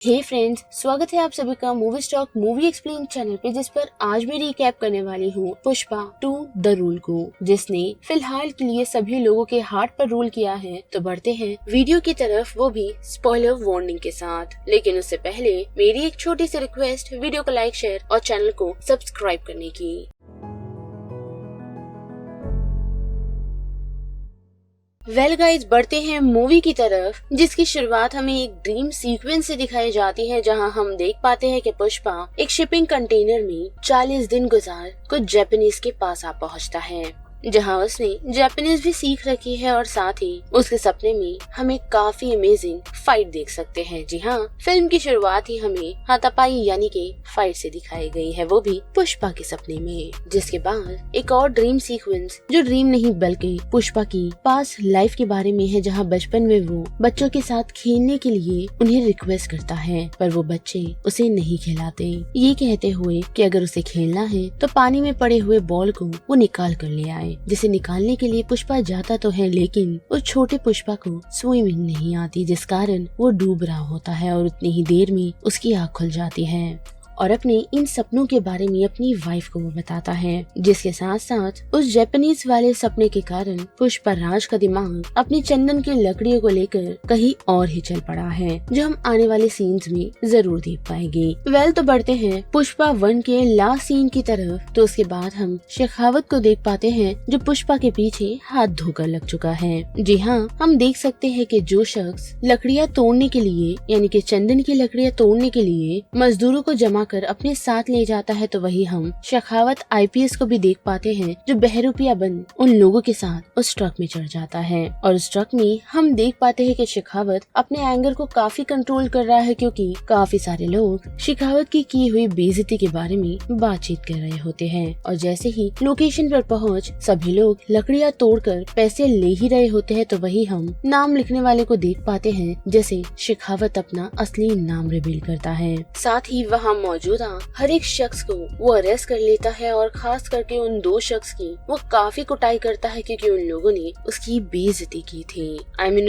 हे friends, स्वागत है आप सभी का movie stock movie explain channel पे, जिस पर आज मैं रिकैप करने वाली हूँ पुष्पा 2 द रूल को, जिसने फिलहाल के लिए सभी लोगों के हार्ट पर रूल किया है। तो बढ़ते हैं वीडियो की तरफ, वो भी स्पॉइलर वार्निंग के साथ। लेकिन उससे पहले मेरी एक छोटी सी रिक्वेस्ट, वीडियो को लाइक, शेयर और चैनल को सब्सक्राइब करने की। वेल गाइज, बढ़ते हैं मूवी की तरफ, जिसकी शुरुआत हमें एक ड्रीम सीक्वेंस से दिखाई जाती है, जहां हम देख पाते हैं कि पुष्पा एक शिपिंग कंटेनर में 40 दिन गुजार कुछ जापानीज के पास आ पहुंचता है, जहां उसने जापानीज भी सीख रखी है और साथ ही उसके सपने में हमें काफी अमेजिंग फाइट देख सकते हैं। जी हाँ, फिल्म की शुरुआत ही हमें हाथापाई यानी कि फाइट से दिखाई गई है, वो भी पुष्पा के सपने में। जिसके बाद एक और ड्रीम सीक्वेंस, जो ड्रीम नहीं बल्कि पुष्पा की पास लाइफ के बारे में है, जहाँ बचपन में वो बच्चों के साथ खेलने के लिए उन्हें रिक्वेस्ट करता है, पर वो बच्चे उसे नहीं खिलाते, ये कहते हुए कि अगर उसे खेलना है तो पानी में पड़े हुए बॉल को वो निकाल कर ले आए। जिसे निकालने के लिए पुष्पा जाता तो है, लेकिन उस छोटे पुष्पा को स्विमिंग नहीं आती, जिस कारण वो डूब रहा होता है और उतनी ही देर में उसकी आँख खुल जाती है और अपने इन सपनों के बारे में अपनी वाइफ को वो बताता है। जिसके साथ साथ उस जापानीज वाले सपने के कारण पुष्पा राज का दिमाग अपनी चंदन की लकड़ियों को लेकर कहीं और ही चल पड़ा है, जो हम आने वाले सीन्स में जरूर देख पाएंगे। वेल, तो बढ़ते हैं पुष्पा 1 के लास्ट सीन की तरफ। तो उसके बाद हम शेखावत को देख पाते हैं, जो पुष्पा के पीछे हाथ धोकर लग चुका है। जी हाँ, हम देख सकते हैं कि जो शख्स लकड़ियाँ तोड़ने के लिए यानी कि चंदन की लकड़ियाँ तोड़ने के लिए मजदूरों को जमा कर अपने साथ ले जाता है, तो वही हम शेखावत आईपीएस को भी देख पाते हैं, जो बहरूपिया बन उन लोगों के साथ उस ट्रक में चढ़ जाता है। और उस ट्रक में हम देख पाते हैं कि शेखावत अपने एंगर को काफी कंट्रोल कर रहा है, क्योंकि काफी सारे लोग शेखावत की हुई बेइज्जती के बारे में बातचीत कर रहे होते हैं। और जैसे ही लोकेशन पर पहुंच सभी लोग लकड़ियां तोड़कर पैसे ले ही रहे होते हैं, तो वही हम नाम लिखने वाले को देख पाते हैं, जैसे शेखावत अपना असली नाम रिवील करता है। साथ ही वहाँ मौजूदा हर एक शख्स को वो अरेस्ट कर लेता है, और खास करके उन 2 शख्स की वो काफी कुटाई करता है, क्योंकि उन लोगों ने उसकी बेइज्जती की थी,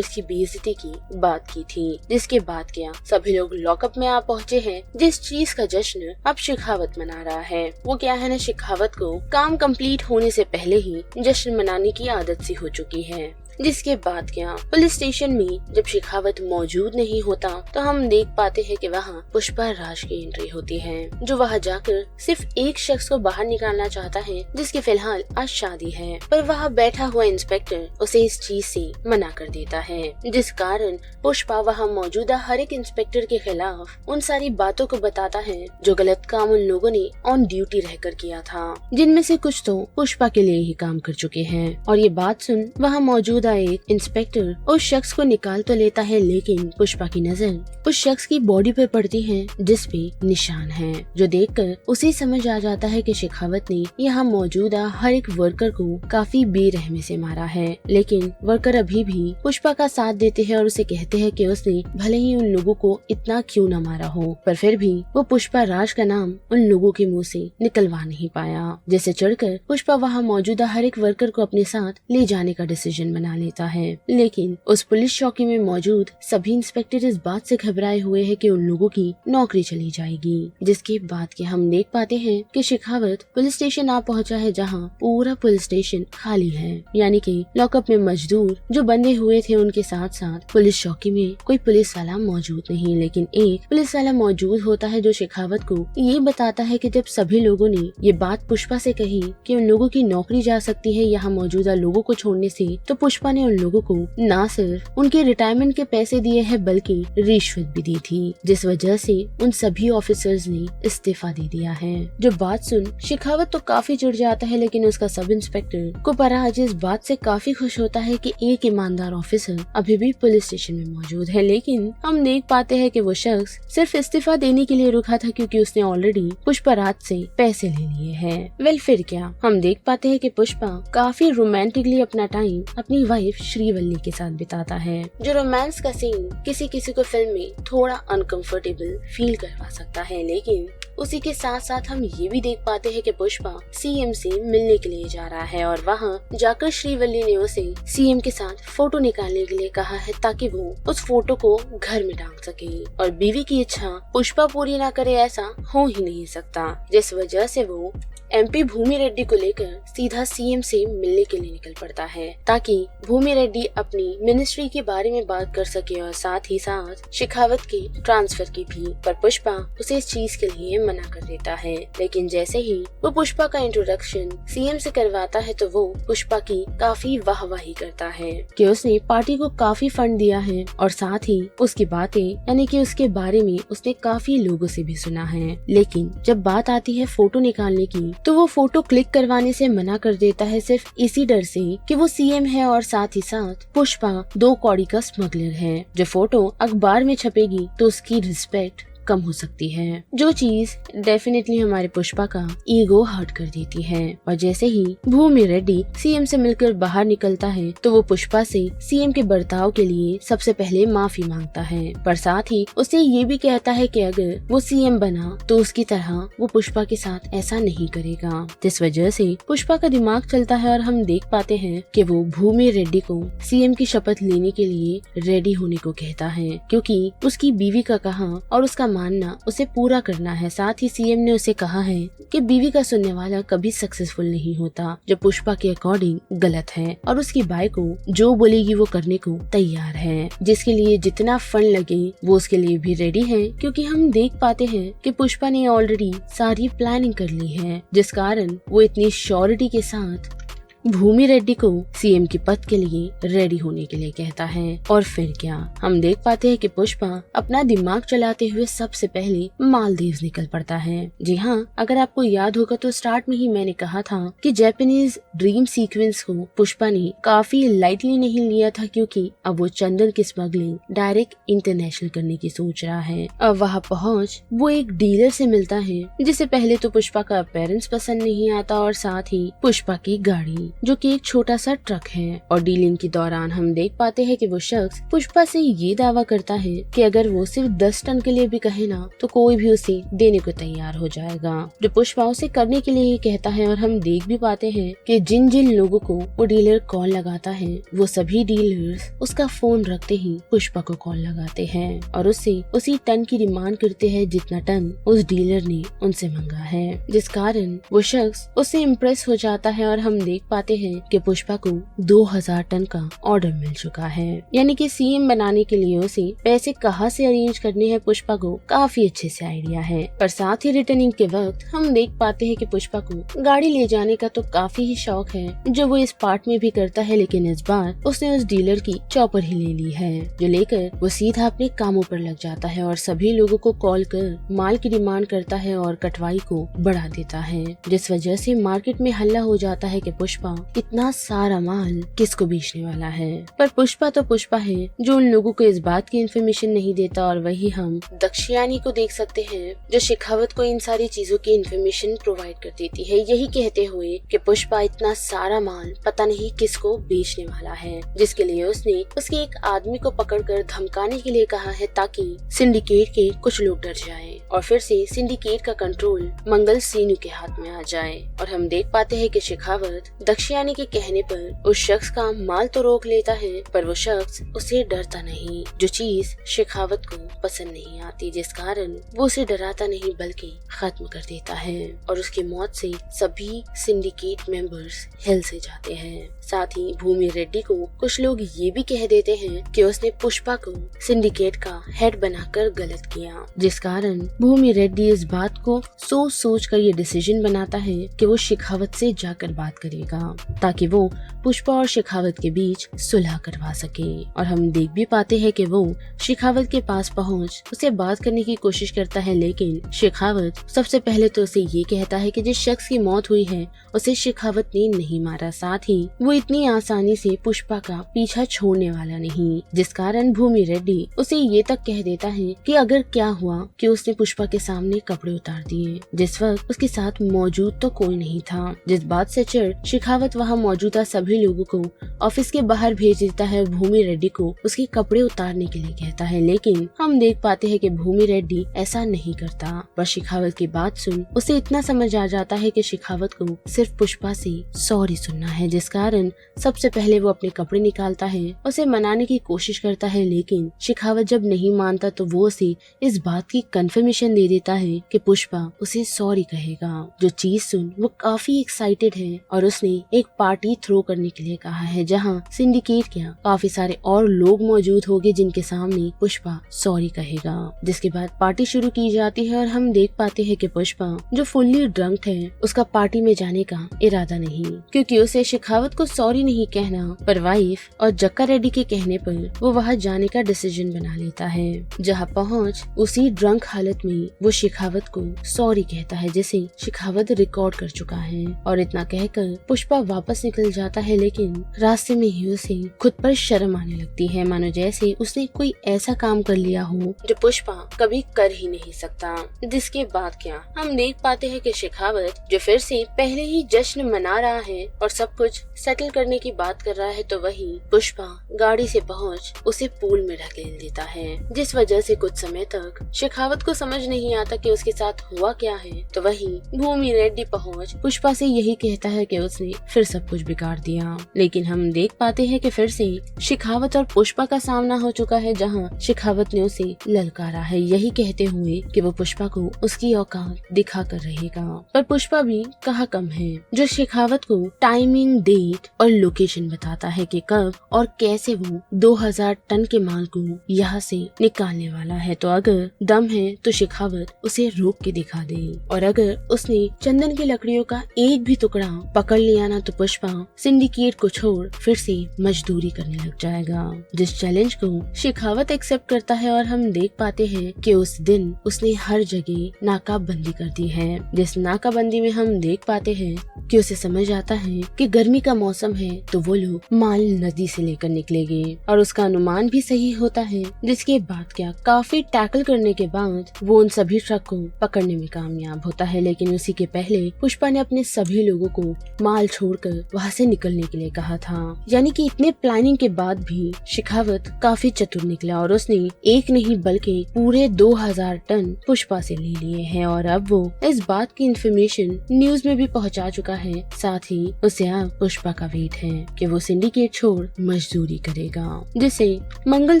उसकी बेइज्जती की बात की थी। जिसके बाद क्या, सभी लोग लॉकअप में आ पहुँचे हैं। जिस चीज का जश्न अब शेखावत मना रहा है, वो क्या है ना, शेखावत को काम कंप्लीट होने से पहले ही जश्न मनाने की आदत सी हो चुकी है। जिसके बाद क्या, पुलिस स्टेशन में जब शेखावत मौजूद नहीं होता, तो हम देख पाते हैं कि वहाँ पुष्पा राज की एंट्री होती है, जो वहाँ जाकर सिर्फ एक शख्स को बाहर निकालना चाहता है, जिसकी फिलहाल आज शादी है, पर वहाँ बैठा हुआ इंस्पेक्टर उसे इस चीज से मना कर देता है, जिस कारण पुष्पा वहाँ मौजूदा हर एक इंस्पेक्टर के खिलाफ उन सारी बातों को बताता है, जो गलत काम उन लोगों ने ऑन ड्यूटी रहकर किया था, जिनमें से कुछ तो पुष्पा के लिए ही काम कर चुके हैं। और ये बात सुन वहाँ मौजूदा एक इंस्पेक्टर उस शख्स को निकाल तो लेता है, लेकिन पुष्पा की नजर उस शख्स की बॉडी पे पड़ती है, जिस पे निशान है, जो देखकर उसे समझ आ जाता है कि शेखावत ने यहाँ मौजूदा हर एक वर्कर को काफी बेरहमी से मारा है। लेकिन वर्कर अभी भी पुष्पा का साथ देते हैं और उसे कहते हैं कि उसने भले ही उन लोगों को इतना क्यों न मारा हो, पर फिर भी वो पुष्पा राज का नाम उन लोगों के मुँह से निकलवा नहीं पाया। जैसे चढ़कर पुष्पा वहाँ मौजूदा हर एक वर्कर को अपने साथ ले जाने का डिसीजन बना लेता है, लेकिन उस पुलिस चौकी में मौजूद सभी इंस्पेक्टर इस बात से घबराए हुए हैं कि उन लोगों की नौकरी चली जाएगी। जिसके बाद के हम देख पाते हैं कि शेखावत पुलिस स्टेशन आ पहुंचा है, जहां पूरा पुलिस स्टेशन खाली है, यानी कि लॉकअप में मजदूर जो बंधे हुए थे, उनके साथ साथ पुलिस चौकी में कोई पुलिस वाला मौजूद नहीं, लेकिन एक पुलिस वाला मौजूद होता है, जो शेखावत को ये बताता है कि जब सभी लोगों ने ये बात पुष्पा से कही कि उन लोगों की नौकरी जा सकती है यहाँ मौजूदा लोगों को छोड़ने से, तो पुष्पा ने उन लोगों को न सिर्फ उनके रिटायरमेंट के पैसे दिए हैं, बल्कि रिश्वत भी दी थी, जिस वजह से उन सभी ऑफिसर्स ने इस्तीफा दे दिया है। जो बात सुन शेखावत तो काफी चिढ़ जाता है, लेकिन उसका सब इंस्पेक्टर कुपराज इस बात से काफी खुश होता है कि एक ईमानदार ऑफिसर अभी भी पुलिस स्टेशन में मौजूद है। लेकिन हम देख पाते हैं कि वो शख्स सिर्फ इस्तीफा देने के लिए रुका था, क्योंकि उसने ऑलरेडी पुष्पराज से पैसे ले लिए हैं। वेल, फिर क्या, हम देख पाते हैं कि पुष्पा काफी रोमांटिकली अपना टाइम अपनी वाइफ श्रीवल्ली के साथ बिताता है। जो रोमांस का सीन किसी किसी को फिल्म में थोड़ा अनकंफर्टेबल फील करवा सकता है, लेकिन उसी के साथ साथ हम ये भी देख पाते हैं कि पुष्पा सीएम से मिलने के लिए जा रहा है और वहाँ जाकर श्रीवल्ली ने उसे सीएम के साथ फोटो निकालने के लिए कहा है ताकि वो उस फोटो को घर में टांग सके। और बीवी की इच्छा पुष्पा पूरी ना करे ऐसा हो ही नहीं सकता, जिस वजह से वो एमपी भूमि रेड्डी को लेकर सीधा सीएम से मिलने के लिए निकल पड़ता है ताकि भूमि रेड्डी अपनी मिनिस्ट्री के बारे में बात कर सके और साथ ही साथ शेखावत के ट्रांसफर की भी। पर पुष्पा उसे इस चीज के लिए मना कर देता है, लेकिन जैसे ही वो पुष्पा का इंट्रोडक्शन सीएम से करवाता है तो वो पुष्पा की काफी वाहवाही करता है कि उसने पार्टी को काफी फंड दिया है और साथ ही उसकी बातें यानी कि उसके बारे में उसने काफी लोगों से भी सुना है। लेकिन जब बात आती है फोटो निकालने की तो वो फोटो क्लिक करवाने से मना कर देता है, सिर्फ इसी डर से कि वो सीएम है और साथ ही साथ पुष्पा 2 कौड़ी का स्मगलर है। जो फोटो अखबार में छपेगी तो उसकी रिस्पेक्ट कम हो सकती है, जो चीज डेफिनेटली हमारे पुष्पा का ईगो हर्ट कर देती है। और जैसे ही भूमि रेड्डी सीएम से मिलकर बाहर निकलता है तो वो पुष्पा से सीएम के बर्ताव के लिए सबसे पहले माफी मांगता है, पर साथ ही उसे ये भी कहता है कि अगर वो सीएम बना तो उसकी तरह वो पुष्पा के साथ ऐसा नहीं करेगा। जिस वजह से पुष्पा का दिमाग चलता है और हम देख पाते हैं कि वो भूमि रेड्डी को सीएम की शपथ लेने के लिए रेडी होने को कहता है, क्योंकि उसकी बीवी का कहा और उसका मानना उसे पूरा करना है। साथ ही सीएम ने उसे कहा है कि बीवी का सुनने वाला कभी सक्सेसफुल नहीं होता, जो पुष्पा के अकॉर्डिंग गलत है और उसकी बाई को जो बोलेगी वो करने को तैयार है, जिसके लिए जितना फंड लगे वो उसके लिए भी रेडी है, क्योंकि हम देख पाते हैं कि पुष्पा ने ऑलरेडी सारी प्लानिंग कर ली है, जिस कारण वो इतनी श्योरिटी के साथ भूमि रेड्डी को सीएम के पद के लिए रेडी होने के लिए कहता है। और फिर क्या हम देख पाते हैं कि पुष्पा अपना दिमाग चलाते हुए सबसे पहले मालदीव निकल पड़ता है। जी हाँ, अगर आपको याद होगा तो स्टार्ट में ही मैंने कहा था कि जापानीज ड्रीम सीक्वेंस को पुष्पा ने काफी लाइटली नहीं लिया था, क्योंकि अब वो चंदन की स्मगलिंग डायरेक्ट इंटरनेशनल करने की सोच रहा है। अब वहाँ पहुँच वो एक डीलर से मिलता है जिसे पहले तो पुष्पा का अपीयरेंस पसंद नहीं आता और साथ ही पुष्पा की गाड़ी जो कि एक छोटा सा ट्रक है। और डीलिंग के दौरान हम देख पाते हैं कि वो शख्स पुष्पा से ये दावा करता है कि अगर वो सिर्फ 10 टन के लिए भी कहे ना तो कोई भी उसे देने को तैयार हो जाएगा, जो पुष्पा उसे करने के लिए ही कहता है। और हम देख भी पाते हैं कि जिन जिन लोगों को वो डीलर कॉल लगाता है वो सभी डीलर्स उसका फोन रखते ही पुष्पा को कॉल लगाते हैं और उससे उसी टन की डिमांड करते हैं जितना टन उस डीलर ने उनसे मांगा है, जिस कारण वो शख्स उससे इम्प्रेस हो जाता है। और हम देख पाते हैं कि पुष्पा को 2000 टन का ऑर्डर मिल चुका है, यानी कि सीएम बनाने के लिए उसे पैसे कहां से अरेंज करने हैं पुष्पा को काफी अच्छे से आइडिया है। पर साथ ही रिटर्निंग के वक्त हम देख पाते हैं कि पुष्पा को गाड़ी ले जाने का तो काफी ही शौक है, जो वो इस पार्ट में भी करता है, लेकिन इस बार उसने उस डीलर की चॉपर ही ले ली है, जो लेकर वो सीधा अपने कामों पर लग जाता है और सभी लोगों को कॉल कर माल की डिमांड करता है और कटवाई को बढ़ा देता है, जिस वजह से मार्केट में हल्ला हो जाता है कि पुष्पा इतना सारा माल किसको बेचने वाला है। पर पुष्पा तो पुष्पा है जो उन लोगों को इस बात की इन्फॉर्मेशन नहीं देता। और वही हम दक्षियानी को देख सकते हैं जो शेखावत को इन सारी चीजों की इन्फॉर्मेशन प्रोवाइड कर देती है, यही कहते हुए कि पुष्पा इतना सारा माल पता नहीं किसको बेचने वाला है, जिसके लिए उसने उसके एक आदमी को पकड़कर धमकाने के लिए कहा है ताकि सिंडिकेट के कुछ लोग डर जाएं और फिर से सिंडिकेट का कंट्रोल मंगल सीनू के हाथ में आ जाए। और हम देख पाते हैं कि शेखावत दक्षियानी के कहने पर उस शख्स का माल तो रोक लेता है, पर वो शख्स उसे डरता नहीं, जो चीज शेखावत को पसंद नहीं आती, जिस कारण वो उसे डराता नहीं बल्कि खत्म कर देता है। और उसकी मौत से सभी सिंडिकेट मेंबर्स हिल से जाते हैं। साथ ही भूमि रेड्डी को कुछ लोग ये भी कह देते हैं कि उसने पुष्पा को सिंडिकेट का हेड बनाकर गलत किया, जिस कारण भूमि रेड्डी इस बात को सोच कर ये डिसीजन बनाता है कि वो शेखावत से जाकर बात करेगा ताकि वो पुष्पा और शेखावत के बीच सुलह करवा सके। और हम देख भी पाते हैं कि वो शेखावत के पास पहुंच उसे बात करने की कोशिश करता है, लेकिन शेखावत सबसे पहले तो उसे ये कहता है कि जिस शख्स की मौत हुई है उसे शेखावत ने नहीं मारा, साथ ही वो इतनी आसानी से पुष्पा का पीछा छोड़ने वाला नहीं, जिस कारण भूमि रेड्डी उसे ये तक कह देता है कि अगर क्या हुआ कि उसने पुष्पा के सामने कपड़े उतार दिए, जिस वक्त उसके साथ मौजूद तो कोई नहीं था। जिस बात से चिढ़ शेखावत वहाँ मौजूदा सभी लोगों को ऑफिस के बाहर भेज देता है, भूमि रेड्डी को उसके कपड़े उतारने के लिए कहता है, लेकिन हम देख पाते हैं कि भूमि रेड्डी ऐसा नहीं करता। पर शेखावत की बात सुन उसे इतना समझ आ जाता है कि शेखावत को सिर्फ पुष्पा से सॉरी सुनना है, जिस कारण सबसे पहले वो अपने कपड़े निकालता है, उसे मनाने की कोशिश करता है, लेकिन शेखावत जब नहीं मानता तो वो उसे इस बात की कंफर्मेशन दे देता है कि पुष्पा उसे सॉरी कहेगा। जो चीज सुन वो काफी एक्साइटेड है और उसने एक पार्टी थ्रो करने के लिए कहा है, जहाँ सिंडिकेट के काफी सारे और लोग मौजूद होंगे जिनके सामने पुष्पा सॉरी कहेगा। जिसके बाद पार्टी शुरू की जाती है और हम देख पाते हैं कि पुष्पा जो फुल्ली ड्रंक है उसका पार्टी में जाने का इरादा नहीं, क्योंकि उसे शेखावत को सॉरी नहीं कहना पर वाइफ और जक्का रेड्डी के कहने पर वो वहाँ जाने का डिसीजन बना लेता है। जहाँ पहुँच उसी ड्रंक हालत में वो शेखावत को सॉरी कहता है, जिसे शेखावत रिकॉर्ड कर चुका है। और इतना कहकर पुष्पा वापस निकल जाता है, लेकिन रास्ते में ही उसे खुद पर शर्म आने लगती है, मानो जैसे उसने कोई ऐसा काम कर लिया हो जो पुष्पा कभी कर ही नहीं सकता। जिसके बाद क्या हम देख पाते हैं कि शेखावत जो फिर से पहले ही जश्न मना रहा है और सब कुछ सेटल करने की बात कर रहा है, तो वही पुष्पा गाड़ी से पहुंच उसे पूल में ढकेल देता है, जिस वजह से कुछ समय तक शेखावत को समझ नहीं आता कि उसके साथ हुआ क्या है। तो वही भूमि रेड्डी पहुंच पुष्पा से यही कहता है कि उसने फिर सब कुछ बिगाड़ दिया, लेकिन हम देख पाते हैं कि फिर से शेखावत और पुष्पा का सामना हो चुका है, जहां शेखावत ने उसे ललकारा है, यही कहते हुए कि वो पुष्पा को उसकी औकात दिखा कर रहेगा। पर पुष्पा भी कहाँ कम है, जो शेखावत को टाइमिंग, डेट और लोकेशन बताता है कि कब और कैसे वो 2000 टन के माल को यहाँ से निकालने वाला है। तो अगर दम है तो शेखावत उसे रोक के दिखा दे, और अगर उसने चंदन की लकड़ियों का एक भी टुकड़ा पकड़ लिया ना तो पुष्पा सिंडिकेट को छोड़ फिर से मजदूरी करने लग जाएगा। जिस चैलेंज को शेखावत एक्सेप्ट करता है और हम देख पाते हैं कि उस दिन उसने हर जगह नाकाबंदी कर दी है। जिस नाकाबंदी में हम देख पाते हैं कि उसे समझ आता है कि गर्मी का मौसम है तो वो लोग माल नदी से लेकर निकलेंगे, और उसका अनुमान भी सही होता है। जिसके बाद क्या काफी टैकल करने के बाद वो उन सभी ट्रक को पकड़ने में कामयाब होता है, लेकिन उसी के पहले पुष्पा ने अपने सभी लोगों को माल छोड़कर वहाँ से निकलने के लिए कहा था। यानी कि इतने प्लानिंग के बाद भी शेखावत काफी चतुर निकला और उसने एक नहीं बल्कि पूरे 2000 टन पुष्पा से ले लिए हैं, और अब वो इस बात की इंफॉर्मेशन न्यूज में भी पहुंचा चुका है। साथ ही उसे अब पुष्पा का वेट है कि वो सिंडिकेट छोड़ मजदूरी करेगा, जिसे मंगल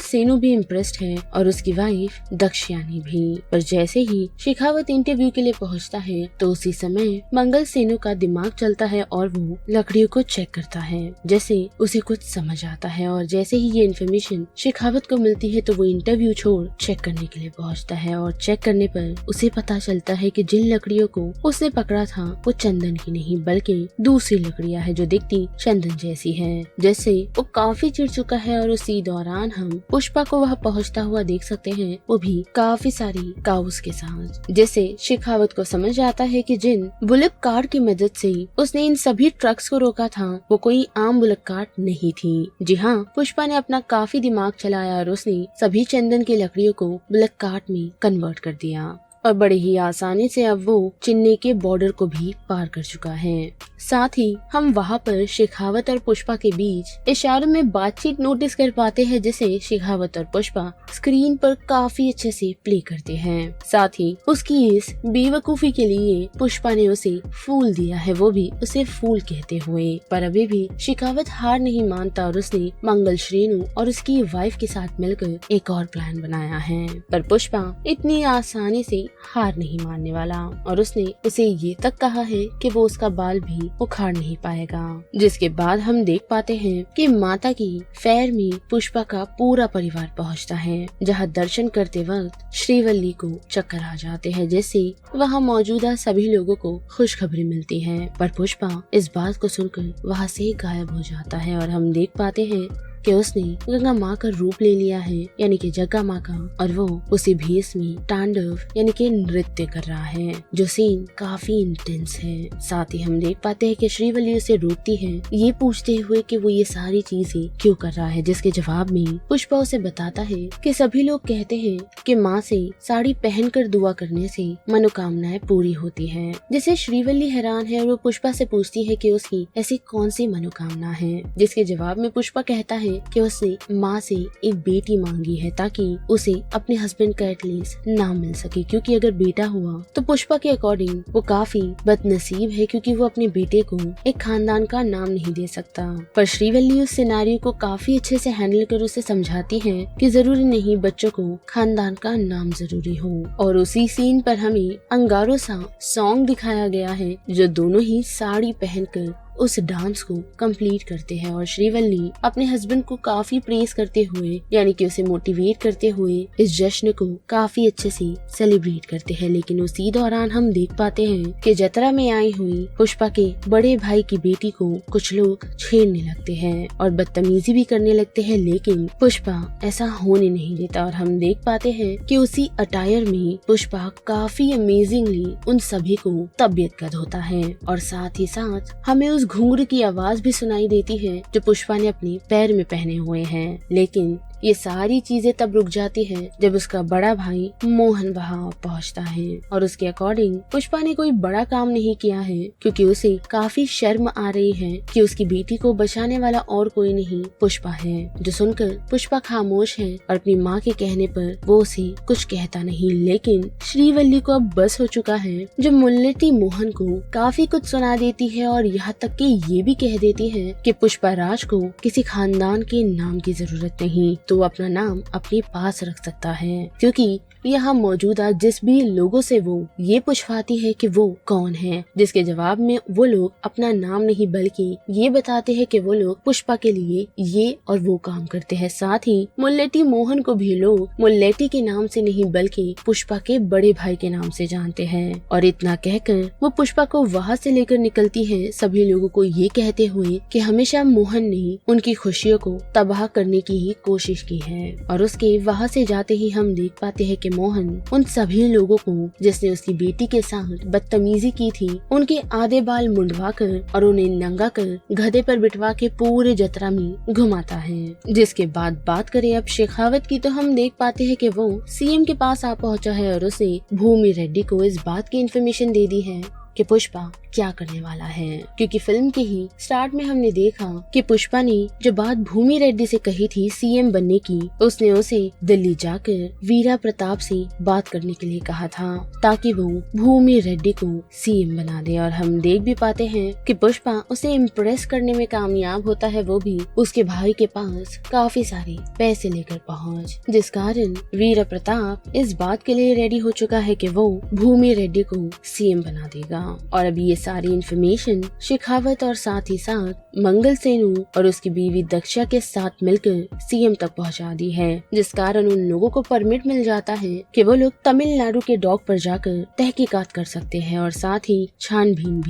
सेनु भी इम्प्रेस्ड है और उसकी वाइफ दक्षयानी भी। पर जैसे ही शेखावत इंटरव्यू के लिए पहुंचता है तो उसी समय मंगल सेनु का दिमाग चलता है और वो लकड़ियों को चेक करता है, जैसे उसे कुछ समझ आता है। और जैसे ही ये इन्फॉर्मेशन शेखावत को मिलती है तो वो इंटरव्यू छोड़ चेक करने के लिए पहुंचता है, और चेक करने पर उसे पता चलता है कि जिन लकड़ियों को उसने पकड़ा था वो चंदन की नहीं बल्कि दूसरी लकड़ियां है जो दिखती चंदन जैसी है। जैसे वो काफी चिढ़ चुका है और उसी दौरान हम पुष्पा को वहाँ पहुँचता हुआ देख सकते हैं, वो भी काफी सारी काउस के साथ। जैसे शेखावत को समझ आता है कि जिन बुलेट कार की मदद से उसने इन सभी ट्रक्स को रोका था वो कोई आम बुलेट कार नहीं थी। जी हाँ, पुष्पा ने अपना काफी दिमाग चलाया और उसने सभी चंदन की लकड़ियों को बुलेट कार में कन्वर्ट कर दिया, और बड़े ही आसानी से अब वो चेन्नई के बॉर्डर को भी पार कर चुका है। साथ ही हम वहाँ पर शेखावत और पुष्पा के बीच इशारों में बातचीत नोटिस कर पाते हैं, जिसे शेखावत और पुष्पा स्क्रीन पर काफी अच्छे से प्ले करते हैं। साथ ही उसकी इस बेवकूफी के लिए पुष्पा ने उसे फूल दिया है, वो भी उसे फूल कहते हुए। पर अभी भी शेखावत हार नहीं मानता और उसने मंगल श्रेणु और उसकी वाइफ के साथ मिलकर एक और प्लान बनाया है। पर पुष्पा इतनी आसानी से हार नहीं मानने वाला और उसने उसे ये तक कहा है कि वो उसका बाल भी उखाड़ नहीं पाएगा। जिसके बाद हम देख पाते हैं कि माता की फेयर में पुष्पा का पूरा परिवार पहुंचता है, जहां दर्शन करते वक्त श्रीवल्ली को चक्कर आ जाते हैं, जिससे वहां मौजूदा सभी लोगों को खुशखबरी मिलती है। पर पुष्पा इस बात को सुनकर वहां से गायब हो जाता है और हम देख पाते हैं कि उसने गंगा माँ का रूप ले लिया है, यानी कि जग्गा माँ का, और वो उसी भेष में तांडव यानी कि नृत्य कर रहा है, जो सीन काफी इंटेंस है। साथ ही हम देख पाते हैं कि श्रीवल्ली उसे रोकती है, ये पूछते हुए कि वो ये सारी चीजें क्यों कर रहा है, जिसके जवाब में पुष्पा उसे बताता है कि सभी लोग कहते हैं कि माँ से साड़ी पहनकर दुआ करने से मनोकामनाएं पूरी होती है, जिसे श्रीवल्ली हैरान है और वो पुष्पा से पूछती है कि उसकी ऐसी कौन सी मनोकामना है, जिसके जवाब में पुष्पा कहता है कि उसने माँ से एक बेटी मांगी है ताकि उसे अपने हस्बैंड का एटलीस्ट नाम मिल सके, क्योंकि अगर बेटा हुआ तो पुष्पा के अकॉर्डिंग वो काफी बदनसीब है, क्योंकि वो अपने बेटे को एक खानदान का नाम नहीं दे सकता। पर श्रीवल्ली उस सिनेरियो को काफी अच्छे से हैंडल कर उसे समझाती है कि जरूरी नहीं बच्चों को खानदान का नाम जरूरी हो। और उसी सीन पर हमें अंगारो सा सॉन्ग दिखाया गया है, जो दोनों ही साड़ी पहनकर उस डांस को कंप्लीट करते हैं और श्रीवल्ली अपने हस्बैंड को काफी प्रेज करते हुए यानी कि उसे मोटिवेट करते हुए इस जश्न को काफी अच्छे से सेलिब्रेट करते हैं। लेकिन उसी दौरान हम देख पाते हैं कि जतरा में आई हुई पुष्पा के बड़े भाई की बेटी को कुछ लोग छेड़ने लगते हैं और बदतमीजी भी करने लगते हैं, लेकिन पुष्पा ऐसा होने नहीं देता और हम देख पाते हैं कि उसी अटायर में पुष्पा काफी अमेजिंगली उन सभी को तबीयत कद होता है और साथ ही साथ हमें उस घुंघरू की आवाज भी सुनाई देती है जो पुष्पा ने अपने पैर में पहने हुए हैं। लेकिन ये सारी चीजें तब रुक जाती है जब उसका बड़ा भाई मोहन वहाँ पहुँचता है और उसके अकॉर्डिंग पुष्पा ने कोई बड़ा काम नहीं किया है, क्योंकि उसे काफी शर्म आ रही है कि उसकी बेटी को बचाने वाला और कोई नहीं पुष्पा है। जो सुनकर पुष्पा खामोश है और अपनी माँ के कहने पर वो उसे कुछ कहता नहीं। लेकिन श्रीवल्ली को अब बस हो चुका है, जो मुल्लेटी मोहन को काफी कुछ सुना देती है और यहाँ तक कि ये भी कह देती है कि पुष्पा राज को किसी खानदान के नाम की जरूरत नहीं, तो वो अपना नाम अपने पास रख सकता है, क्योंकि यहाँ मौजूदा जिस भी लोगों से वो ये पूछवाती है कि वो कौन है, जिसके जवाब में वो लोग अपना नाम नहीं बल्कि ये बताते हैं कि वो लोग पुष्पा के लिए ये और वो काम करते हैं। साथ ही मुल्लेटी मोहन को भी लोग मुल्लेटी के नाम से नहीं बल्कि पुष्पा के बड़े भाई के नाम से जानते हैं। और इतना कहकर वो पुष्पा को वहाँ से लेकर निकलती है, सभी लोगों को ये कहते हुए कि हमेशा मोहन ने उनकी खुशियों को तबाह करने की ही कोशिश की है। और उसके वहाँ से जाते ही हम देख पाते हैं कि मोहन उन सभी लोगों को जिसने उसकी बेटी के साथ बदतमीजी की थी, उनके आधे बाल मुंडवा कर और उन्हें नंगा कर गधे पर बिठवा के पूरे जतरा में घुमाता है। जिसके बाद बात करें अब शेखावत की, तो हम देख पाते हैं कि वो सीएम के पास आ पहुंचा है और उसे भूमि रेड्डी को इस बात की इन्फॉर्मेशन दे दी है कि पुष्पा क्या करने वाला है, क्योंकि फिल्म के ही स्टार्ट में हमने देखा कि पुष्पा ने जो बात भूमि रेड्डी से कही थी सीएम बनने की, उसने उसे दिल्ली जाकर वीरा प्रताप से बात करने के लिए कहा था ताकि वो भूमि रेड्डी को सीएम बना दे। और हम देख भी पाते हैं कि पुष्पा उसे इम्प्रेस करने में कामयाब होता है, वो भी उसके भाई के पास काफी सारे पैसे लेकर पहुँच, जिस कारण वीरा प्रताप इस बात के लिए रेडी हो चुका है कि वो भूमि रेड्डी को सीएम बना देगा। और अभी ये सारी इन्फॉर्मेशन शेखावत और साथ ही साथ मंगल सेनु और उसकी बीवी दक्षा के साथ मिलकर सीएम तक पहुंचा दी है, जिस कारण उन लोगों को परमिट मिल जाता है कि वो लोग तमिलनाडु के डॉक पर जाकर तहकीकात कर सकते हैं और साथ ही छानबीन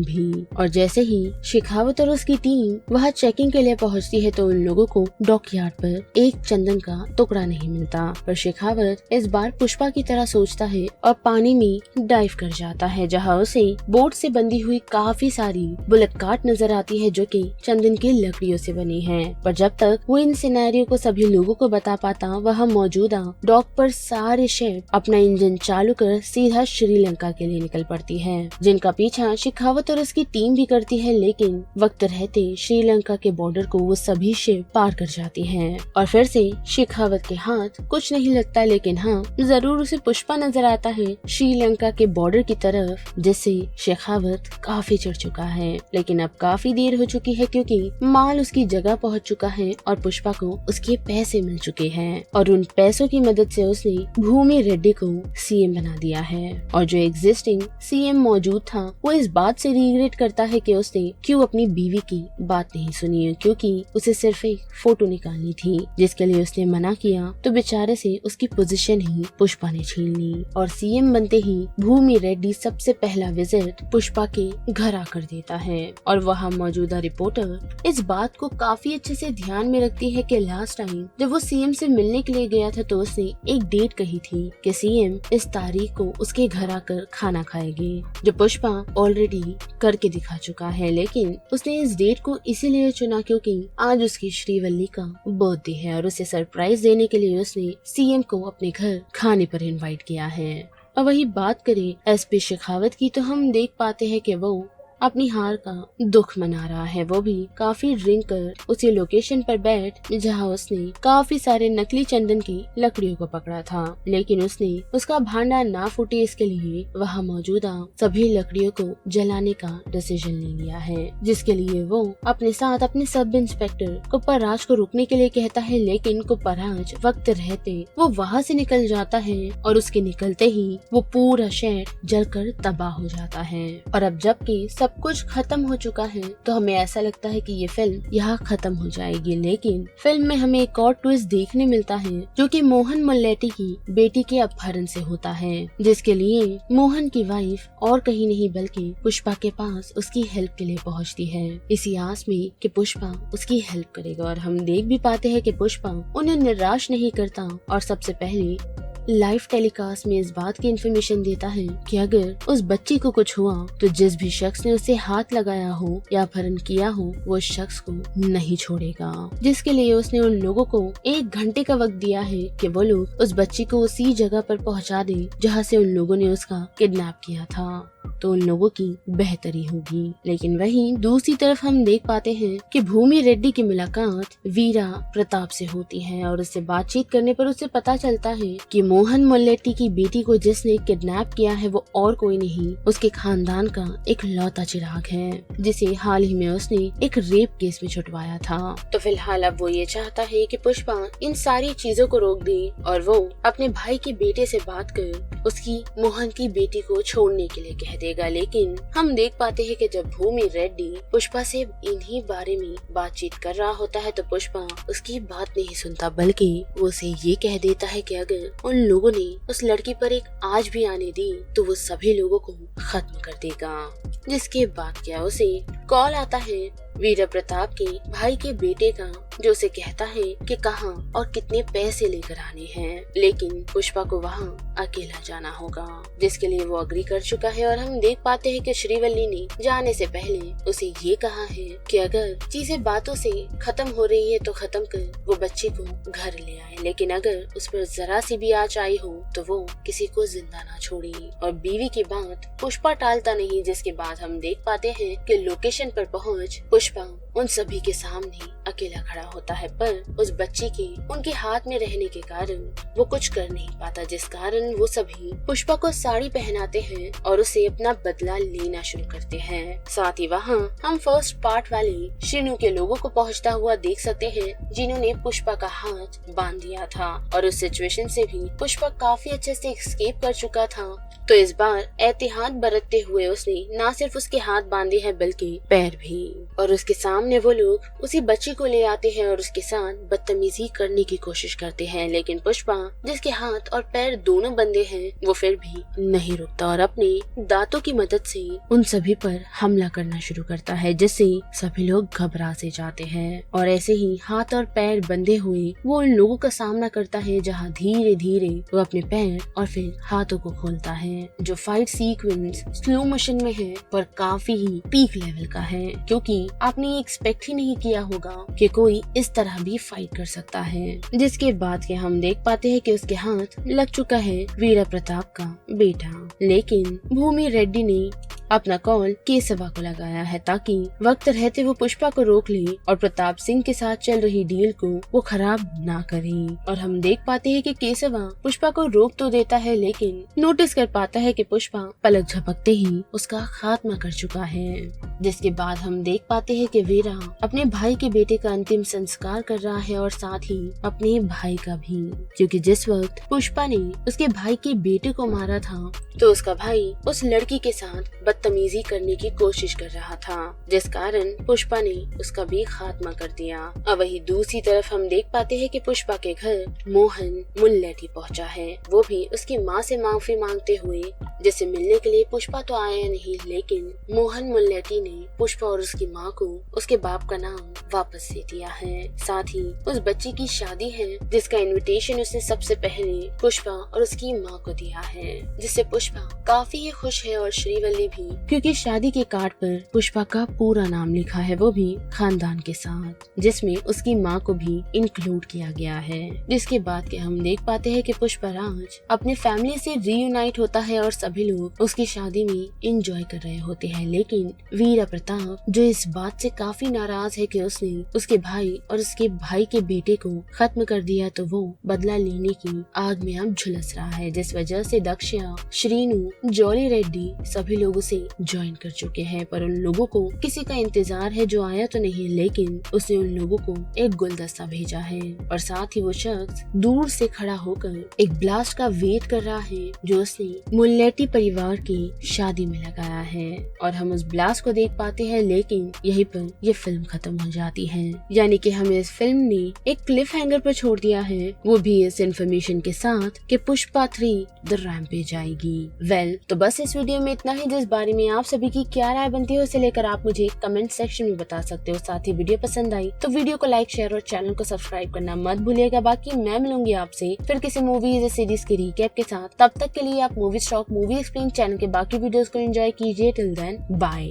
भी। और जैसे ही शेखावत और उसकी टीम वहाँ चेकिंग के लिए पहुँचती है तो उन लोगों को डॉक यार्ड पर एक चंदन का टुकड़ा नहीं मिलता। पर शेखावत इस बार पुष्पा की तरह सोचता है और पानी में डाइव कर जाता है, जहाँ उसे बोट से बंधी हुई काफी सारी बुलेट कार्ट नजर आती है जो कि चंदन की लकड़ियों से बनी है। पर जब तक वो इन सिनेरियो को सभी लोगों को बता पाता, वह मौजूदा डॉक पर सारे शिप अपना इंजन चालू कर सीधा श्रीलंका के लिए निकल पड़ती है, जिनका पीछा शेखावत और उसकी टीम भी करती है। लेकिन वक्त रहते श्रीलंका के बॉर्डर को वो सभी शिप पार कर जाती हैं और फिर से शेखावत के हाथ कुछ नहीं लगता, लेकिन हाँ जरूर उसे पुष्पा नजर आता है श्रीलंका के बॉर्डर की तरफ, जिससे शेखावत काफी चिढ़ चुका है। लेकिन अब काफी देर हो चुकी है क्योंकि माल उसकी जगह पहुंच चुका है और पुष्पा को उसके पैसे मिल चुके हैं और उन पैसों की मदद से उसने भूमि रेड्डी को सीएम बना दिया है। और जो एग्जिस्टिंग सीएम मौजूद था वो इस बात से रिग्रेट करता है कि उसने क्यों अपनी बीवी की बात नहीं सुनी है, क्योंकि उसे सिर्फ एक फोटो निकालनी थी जिसके लिए उसने मना किया, तो बेचारे से उसकी पोजीशन ही पुष्पा ने छीन ली। और सीएम बनते ही भूमि रेड्डी सब सबसे पहला विजिट पुष्पा के घर आकर देता है और वहाँ मौजूदा रिपोर्टर इस बात को काफी अच्छे से ध्यान में रखती है कि लास्ट टाइम जब वो सीएम से मिलने के लिए गया था तो उसने एक डेट कही थी कि सीएम इस तारीख को उसके घर आकर खाना खाएगी, जो पुष्पा ऑलरेडी करके दिखा चुका है। लेकिन उसने इस डेट को इसीलिए चुना क्योंकि आज उसकी श्रीवल्ली का बर्थडे है और उसे सरप्राइज देने के लिए उसने सीएम को अपने घर खाने पर इनवाइट किया है। और वही बात करें एसपी शेखावत की तो हम देख पाते हैं कि वो अपनी हार का दुख मना रहा है, वो भी काफी ड्रिंक कर उसी लोकेशन पर बैठ जहां उसने काफी सारे नकली चंदन की लकड़ियों को पकड़ा था। लेकिन उसने उसका भांडा ना फूटे इसके लिए वहां मौजूदा सभी लकड़ियों को जलाने का डिसीजन ले लिया है, जिसके लिए वो अपने साथ अपने सब इंस्पेक्टर कुप्पाराज को रुकने के लिए कहता है। लेकिन कुप्पाराज वक्त रहते वो वहाँ से निकल जाता है और उसके निकलते ही वो पूरा शहर जलकर तबाह हो जाता है। और अब जबकि सब कुछ खत्म हो चुका है तो हमें ऐसा लगता है कि ये फिल्म यहाँ खत्म हो जाएगी, लेकिन फिल्म में हमें एक और ट्विस्ट देखने मिलता है जो कि मोहन मुल्लेटी की बेटी के अपहरण से होता है, जिसके लिए मोहन की वाइफ और कहीं नहीं बल्कि पुष्पा के पास उसकी हेल्प के लिए पहुँचती है, इसी आस में कि पुष्पा उसकी हेल्प करेगा। और हम देख भी पाते हैं कि पुष्पा उन्हें निराश नहीं करता और सबसे पहले लाइव टेलीकास्ट में इस बात की इन्फॉर्मेशन देता है कि अगर उस बच्ची को कुछ हुआ तो जिस भी शख्स ने उसे हाथ लगाया हो या अपहरण किया हो वो शख्स को नहीं छोड़ेगा, जिसके लिए उसने उन लोगों को 1 घंटे का वक्त दिया है कि वो लोग उस बच्ची को उसी जगह पर पहुंचा दे जहां से उन लोगों ने उसका किडनैप किया था, तो उन लोगों की बेहतरी होगी। लेकिन वहीं दूसरी तरफ हम देख पाते हैं कि भूमि रेड्डी की मुलाकात वीरा प्रताप से होती है और उससे बातचीत करने पर उसे पता चलता है कि मोहन मुल्लेटी की बेटी को जिसने किडनैप किया है वो और कोई नहीं उसके खानदान का एक लौता चिराग है, जिसे हाल ही में उसने एक रेप केस में छुटवाया था। तो फिलहाल अब वो ये चाहता है कि पुष्पा इन सारी चीजों को रोक दे और वो अपने भाई के बेटे से बात कर उसकी मोहन की बेटी को छोड़ने के लिए कह देगा। लेकिन हम देख पाते हैं कि जब भूमि रेड्डी पुष्पा से इन्हीं बारे में बातचीत कर रहा होता है तो पुष्पा उसकी बात नहीं सुनता, बल्कि वो उसे ये कह देता है कि अगर उन लोगों ने उस लड़की पर एक आंच भी आने दी तो वो सभी लोगों को खत्म कर देगा। जिसके बाद क्या उसे कॉल आता है वीरा प्रताप के भाई के बेटे का, जो उसे कहता है कि कहाँ और कितने पैसे लेकर आने हैं, लेकिन पुष्पा को वहाँ अकेला जाना होगा, जिसके लिए वो अग्री कर चुका है। और हम देख पाते हैं कि श्रीवल्ली ने जाने से पहले उसे ये कहा है कि अगर चीजें बातों से खत्म हो रही है तो खत्म कर वो बच्चे को घर ले आए, लेकिन अगर उस पर जरा सी भी आँच आई हो तो वो किसी को जिंदा ना छोड़े। और बीवी की बात पुष्पा टालता नहीं, जिसके बाद हम देख पाते हैं कि लोकेशन पर पहुँच पुष्पा उन सभी के सामने अकेला खड़ा होता है, पर उस बच्ची के उनके हाथ में रहने के कारण वो कुछ कर नहीं पाता, जिस कारण वो सभी पुष्पा को साड़ी पहनाते हैं और उसे अपना बदला लेना शुरू करते हैं। साथ ही वहाँ हम फर्स्ट पार्ट वाले श्रीनु के लोगों को पहुँचता हुआ देख सकते हैं, जिन्होंने पुष्पा का हाथ बांध दिया था और उस सिचुएशन से भी पुष्पा काफी अच्छे से एस्केप कर चुका था। तो इस बार एहतियात बरतते हुए उसने न सिर्फ उसके हाथ बांधे हैं बल्कि पैर भी, और उसके सामने वो लोग उसी बच्ची को ले आते हैं और उसके साथ बदतमीजी करने की कोशिश करते हैं। लेकिन पुष्पा जिसके हाथ और पैर दोनों बंधे हैं वो फिर भी नहीं रुकता और अपने दांतों की मदद से उन सभी पर हमला करना शुरू करता है, जिससे सभी लोग घबरा से जाते हैं। और ऐसे ही हाथ और पैर बंधे हुए वो उन लोगों का सामना करता है, जहाँ धीरे धीरे वो अपने पैर और फिर हाथों को खोलता है। जो फाइट सीक्वेंस स्लो मोशन में है पर काफी ही पीक लेवल का है, क्योंकि आपने एक्सपेक्ट ही नहीं किया होगा कि कोई इस तरह भी फाइट कर सकता है। जिसके बाद के हम देख पाते हैं कि उसके हाथ लग चुका है वीरा प्रताप का बेटा, लेकिन भूमि रेड्डी ने अपना कॉल केशवा को लगाया है ताकि वक्त रहते वो पुष्पा को रोक ले और प्रताप सिंह के साथ चल रही डील को वो खराब ना करे। और हम देख पाते हैं कि केशवा पुष्पा को रोक तो देता है, लेकिन नोटिस कर पाता है कि पुष्पा पलक झपकते ही उसका खात्मा कर चुका है। जिसके बाद हम देख पाते हैं कि वीरा अपने भाई के बेटे का अंतिम संस्कार कर रहा है और साथ ही अपने भाई का भी, क्योंकि जिस वक्त पुष्पा ने उसके भाई के बेटे को मारा था तो उसका भाई उस लड़की के साथ बदतमीजी करने की कोशिश कर रहा था, जिस कारण पुष्पा ने उसका भी खात्मा कर दिया। अब वही दूसरी तरफ हम देख पाते हैं कि पुष्पा के घर मोहन मुल्लेटी पहुंचा है, वो भी उसकी माँ से माफी मांगते हुए, जिससे मिलने के लिए पुष्पा तो आया नहीं, लेकिन मोहन मुल्लेटी ने पुष्पा और उसकी माँ को उसके बाप का नाम वापस दे दिया है। साथ ही उस बच्ची की शादी है जिसका इनविटेशन उसने सबसे पहले पुष्पा और उसकी माँ को दिया है, जिससे पुष्पा काफी ही खुश है और श्रीवल्ली भी, क्योंकि शादी के कार्ड पर पुष्पा का पूरा नाम लिखा है, वो भी खानदान के साथ, जिसमें उसकी माँ को भी इंक्लूड किया गया है। जिसके बाद के हम देख पाते हैं कि पुष्पराज अपने फैमिली से रीयूनाइट होता है और सभी लोग उसकी शादी में एंजॉय कर रहे होते हैं। लेकिन वीरा प्रताप जो इस बात से काफी नाराज है कि उसने उसके भाई और उसके भाई के बेटे को खत्म कर दिया, तो वो बदला लेने की आग में अब झुलस रहा है, जिस वजह से दक्षा, श्रीनु, जॉली रेड्डी सभी लोग उसे ज्वाइन कर चुके हैं। पर उन लोगों को किसी का इंतजार है जो आया तो नहीं, लेकिन उसने उन लोगों को एक गुलदस्ता भेजा है और साथ ही वो शख्स दूर से खड़ा होकर एक ब्लास्ट का वेट कर रहा है जो उसने मुल्लेटी परिवार की शादी में लगाया है। और हम उस ब्लास्ट को देख पाते हैं, लेकिन यहीं पर ये फिल्म खत्म हो जाती है। यानी कि हमें इस फिल्म ने एक क्लिफ हैंगर पर छोड़ दिया है, वो भी इस इन्फॉर्मेशन के साथ कि पुष्पा 3 द रैम्पेज आएगी। तो बस इस वीडियो में इतना ही। जिस बारे में आप सभी की क्या राय बनती है उसे लेकर आप मुझे कमेंट सेक्शन में बता सकते हो। साथ ही वीडियो पसंद आई तो वीडियो को लाइक, शेयर और चैनल को सब्सक्राइब करना मत भूलिएगा। बाकी मैं मिलूंगी आपसे फिर किसी मूवीज या सीरीज के रिकैप के साथ। तब तक के लिए आप movie stock movie explain channel के बाकी वीडियोस को एंजॉय कीजिए। Till then bye.